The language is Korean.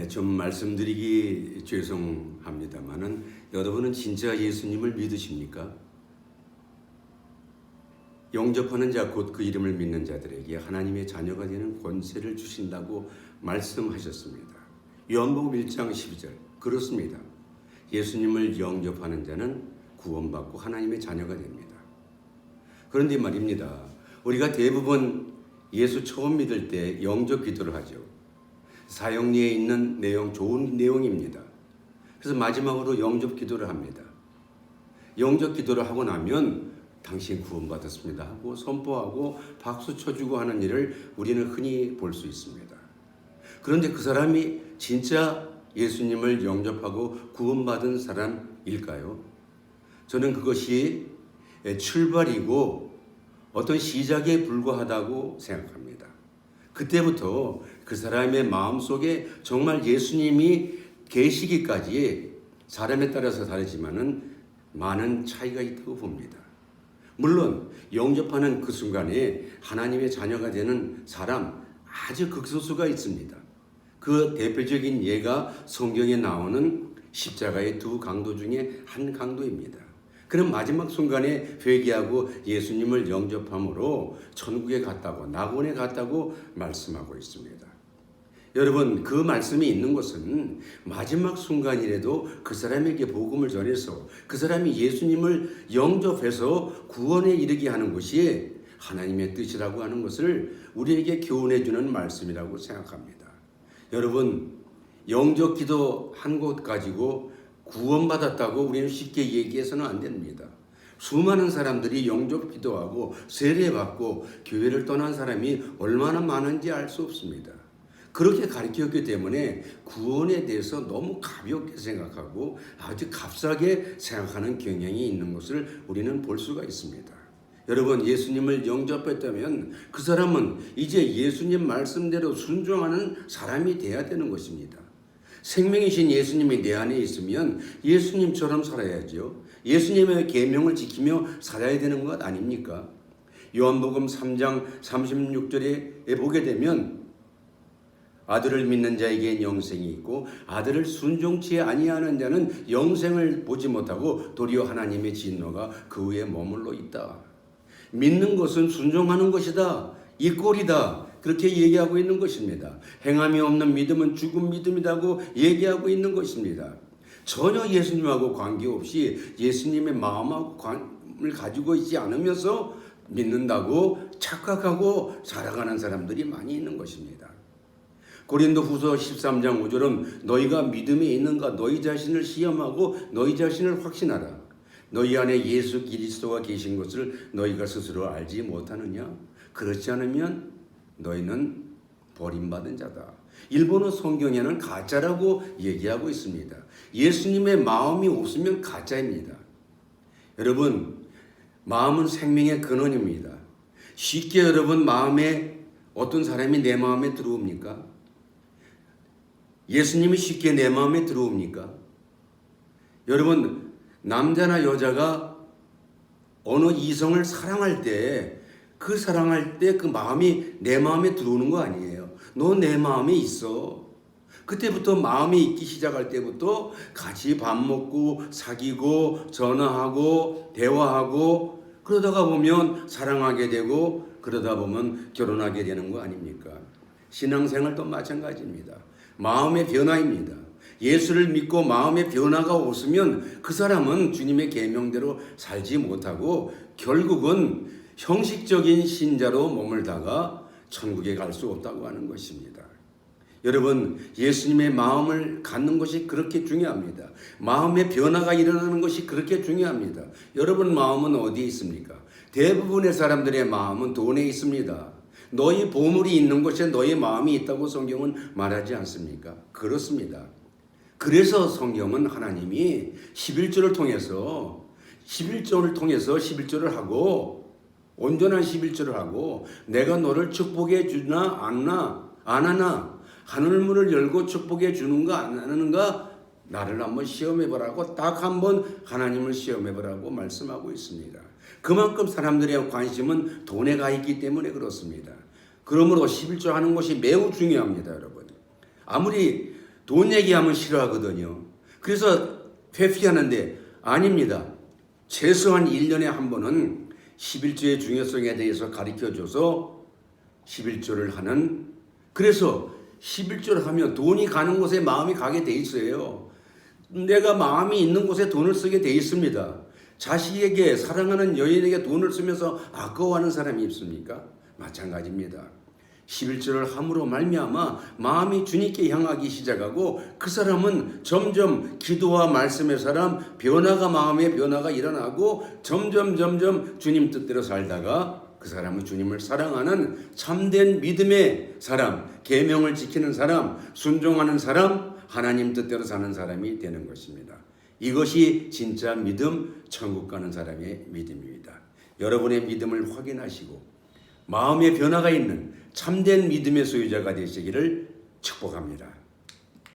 좀 말씀드리기 죄송합니다만은 여러분은 진짜 예수님을 믿으십니까? 영접하는 자 곧 그 이름을 믿는 자들에게 하나님의 자녀가 되는 권세를 주신다고 말씀하셨습니다. 요한복음 1장 12절 그렇습니다. 예수님을 영접하는 자는 구원받고 하나님의 자녀가 됩니다. 그런데 말입니다. 우리가 대부분 예수 처음 믿을 때 영접 기도를 하죠. 사형리에 있는 내용 좋은 내용입니다. 그래서 마지막으로 영접 기도를 합니다. 영접 기도를 하고 나면 당신 구원받았습니다 하고 선포하고 박수 쳐주고 하는 일을 우리는 흔히 볼 수 있습니다. 그런데 그 사람이 진짜 예수님을 영접하고 구원받은 사람일까요? 저는 그것이 출발이고 어떤 시작에 불과하다고 생각합니다. 그때부터 그 사람의 마음속에 정말 예수님이 계시기까지 사람에 따라서 다르지만은 많은 차이가 있다고 봅니다. 물론 영접하는 그 순간에 하나님의 자녀가 되는 사람 아주 극소수가 있습니다. 그 대표적인 예가 성경에 나오는 십자가의 두 강도 중에 한 강도입니다. 그는 마지막 순간에 회개하고 예수님을 영접함으로 천국에 갔다고 낙원에 갔다고 말씀하고 있습니다. 여러분 그 말씀이 있는 것은 마지막 순간이라도 그 사람에게 복음을 전해서 그 사람이 예수님을 영접해서 구원에 이르게 하는 것이 하나님의 뜻이라고 하는 것을 우리에게 교훈해 주는 말씀이라고 생각합니다. 여러분 영접 기도 한 것 가지고 구원받았다고 우리는 쉽게 얘기해서는 안 됩니다. 수많은 사람들이 영접 기도하고 세례받고 교회를 떠난 사람이 얼마나 많은지 알 수 없습니다. 그렇게 가르쳤기 때문에 구원에 대해서 너무 가볍게 생각하고 아주 값싸게 생각하는 경향이 있는 것을 우리는 볼 수가 있습니다. 여러분 예수님을 영접했다면 그 사람은 이제 예수님 말씀대로 순종하는 사람이 돼야 되는 것입니다. 생명이신 예수님이 내 안에 있으면 예수님처럼 살아야죠. 예수님의 계명을 지키며 살아야 되는 것 아닙니까? 요한복음 3장 36절에 보게 되면 아들을 믿는 자에겐 영생이 있고 아들을 순종치 아니하는 자는 영생을 보지 못하고 도리어 하나님의 진노가 그 위에 머물러 있다. 믿는 것은 순종하는 것이다. 이 꼴이다. 그렇게 얘기하고 있는 것입니다. 행함이 없는 믿음은 죽은 믿음이라고 얘기하고 있는 것입니다. 전혀 예수님하고 관계없이 예수님의 마음하고 관을 가지고 있지 않으면서 믿는다고 착각하고 살아가는 사람들이 많이 있는 것입니다. 고린도후서 13장 5절은 너희가 믿음에 있는가 너희 자신을 시험하고 너희 자신을 확신하라. 너희 안에 예수 그리스도가 계신 것을 너희가 스스로 알지 못하느냐? 그렇지 않으면 너희는 버림받은 자다. 일본어 성경에는 가짜라고 얘기하고 있습니다. 예수님의 마음이 없으면 가짜입니다. 여러분 마음은 생명의 근원입니다. 쉽게 여러분 마음에 어떤 사람이 내 마음에 들어옵니까? 예수님이 쉽게 내 마음에 들어옵니까? 여러분 남자나 여자가 어느 이성을 사랑할 때 그 마음이 내 마음에 들어오는 거 아니에요. 너 내 마음에 있어. 그때부터 마음이 있기 시작할 때부터 같이 밥 먹고 사귀고 전화하고 대화하고 그러다가 보면 사랑하게 되고 그러다 보면 결혼하게 되는 거 아닙니까? 신앙생활도 마찬가지입니다. 마음의 변화입니다. 예수를 믿고 마음의 변화가 없으면 그 사람은 주님의 계명대로 살지 못하고 결국은 형식적인 신자로 머물다가 천국에 갈 수 없다고 하는 것입니다. 여러분 예수님의 마음을 갖는 것이 그렇게 중요합니다. 마음의 변화가 일어나는 것이 그렇게 중요합니다. 여러분 마음은 어디에 있습니까? 대부분의 사람들의 마음은 돈에 있습니다. 너희 보물이 있는 곳에 너희 마음이 있다고 성경은 말하지 않습니까? 그렇습니다. 그래서 성경은 하나님이 11조를 통해서 11조를 하고 온전한 11조를 하고 내가 너를 축복해 주나 안 하나 하늘문을 열고 축복해 주는가 안 하는가 나를 한번 시험해보라고 딱 한번 하나님을 시험해보라고 말씀하고 있습니다. 그만큼 사람들의 관심은 돈에 가 있기 때문에 그렇습니다. 그러므로 11조 하는 것이 매우 중요합니다. 여러분 아무리 돈 얘기하면 싫어하거든요. 그래서 회피하는데 아닙니다. 최소한 1년에 한 번은 11조의 중요성에 대해서 가르쳐줘서 11조를 하는, 그래서 11조를 하면 돈이 가는 곳에 마음이 가게 돼 있어요. 내가 마음이 있는 곳에 돈을 쓰게 돼 있습니다. 자식에게, 사랑하는 여인에게 돈을 쓰면서 아까워하는 사람이 있습니까? 마찬가지입니다. 11조를 함으로 말미암아 마음이 주님께 향하기 시작하고 그 사람은 점점 기도와 말씀의 사람, 변화가, 마음의 변화가 일어나고 점점 주님 뜻대로 살다가 그 사람은 주님을 사랑하는 참된 믿음의 사람, 계명을 지키는 사람, 순종하는 사람, 하나님 뜻대로 사는 사람이 되는 것입니다. 이것이 진짜 믿음, 천국 가는 사람의 믿음입니다. 여러분의 믿음을 확인하시고 마음의 변화가 있는 참된 믿음의 소유자가 되시기를 축복합니다.